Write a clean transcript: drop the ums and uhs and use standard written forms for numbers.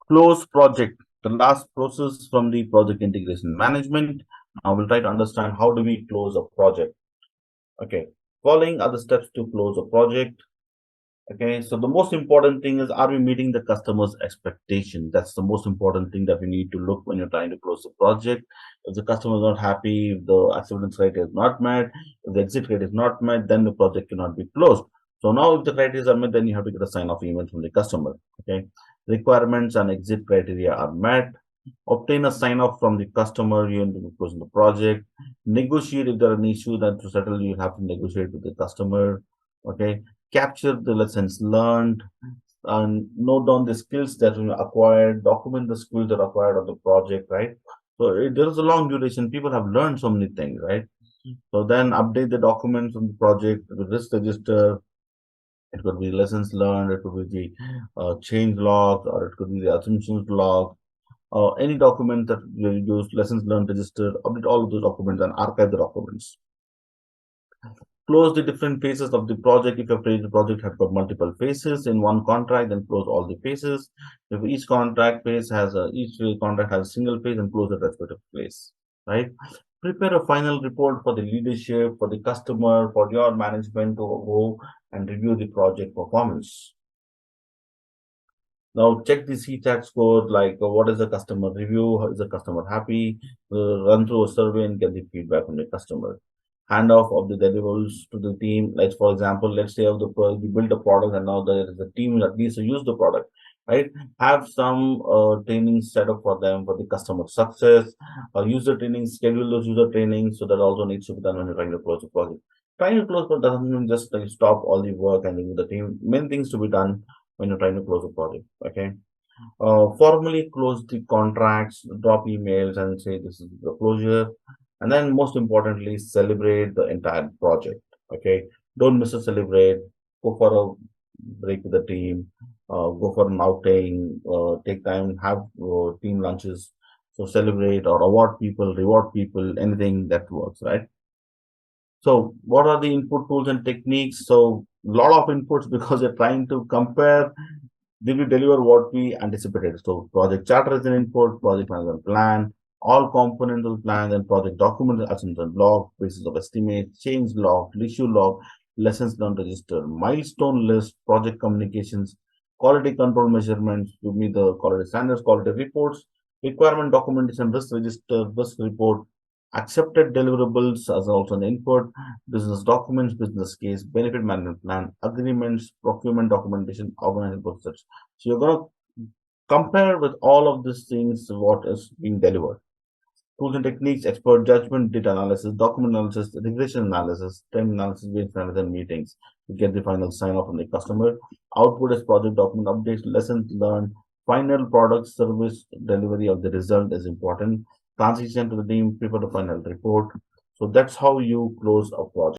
Close project, the last process from the project integration management. Now we'll try to understand how do we close a project. Okay, following are the steps to close a project. Okay, so the most important thing is, are we meeting the customer's expectation? That's the most important thing that we need to look when you're trying to close the project. If the customer is not happy, if the acceptance rate is not met, if the exit rate is not met, then the project cannot be closed. So now if the criteria are met, then you have to get a sign-off email from the customer. Okay, requirements and exit criteria are met. Obtain a sign-off from the customer, you will close the project. Negotiate if there are any issues that to settle, you have to negotiate with the customer. Okay, capture the lessons learned and note down the skills that we acquired, document the skills that are acquired on the project, right? So there is a long duration. People have learned so many things, right? So then update the documents from the project, the risk register. It could be lessons learned, it could be the change log, or it could be the assumptions log. Any document that you use, lessons learned register, update all of those documents and archive the documents. Close the different phases of the project. If your project has got multiple phases in one contract, then close all the phases. If each contract has a single phase, then close the respective phase. Right? Prepare a final report for the leadership, for the customer, for your management to go and review the project performance. Now check the CTAC score, like what is the customer review, is the customer happy, run through a survey and get the feedback from the customer. Handoff of the deliverables to the team. Like for example, let's say we build a product and now there is a team that needs to use the product, right? Have some training set up for them for the customer success, user training, schedule those user trainings, so that also needs to be done when you're trying to close the project. Trying to close project doesn't mean just stop all the work and do the team. Many things to be done when you're trying to close a project. Okay. Formally close the contracts, drop emails and say this is the closure. And then most importantly, celebrate the entire project. Okay. Don't miss a celebrate. Go for a break with the team. Go for an outing. Take time, have team lunches. So celebrate or award people, reward people, anything that works, right? So what are the input tools and techniques? So a lot of inputs because you're trying to compare, did we deliver what we anticipated? So project charter is an input, project management plan, all components of the plan, and project document, assumption log, basis of estimate, change log, issue log, lessons learned register, milestone list, project communications, quality control measurements, give me the quality standards, quality reports, requirement documentation, risk register, risk report, accepted deliverables as also an input, business documents, business case, benefit management plan, agreements, procurement documentation, organization process. So you're going to compare with all of these things what is being delivered. Tools and techniques, expert judgment, data analysis, document analysis, regression analysis, time analysis, based on meetings to get the final sign off from the customer. Output is project document updates, lessons learned, final product service delivery of the result is important. Transition to the team, prepare the final report. So that's how you close a project.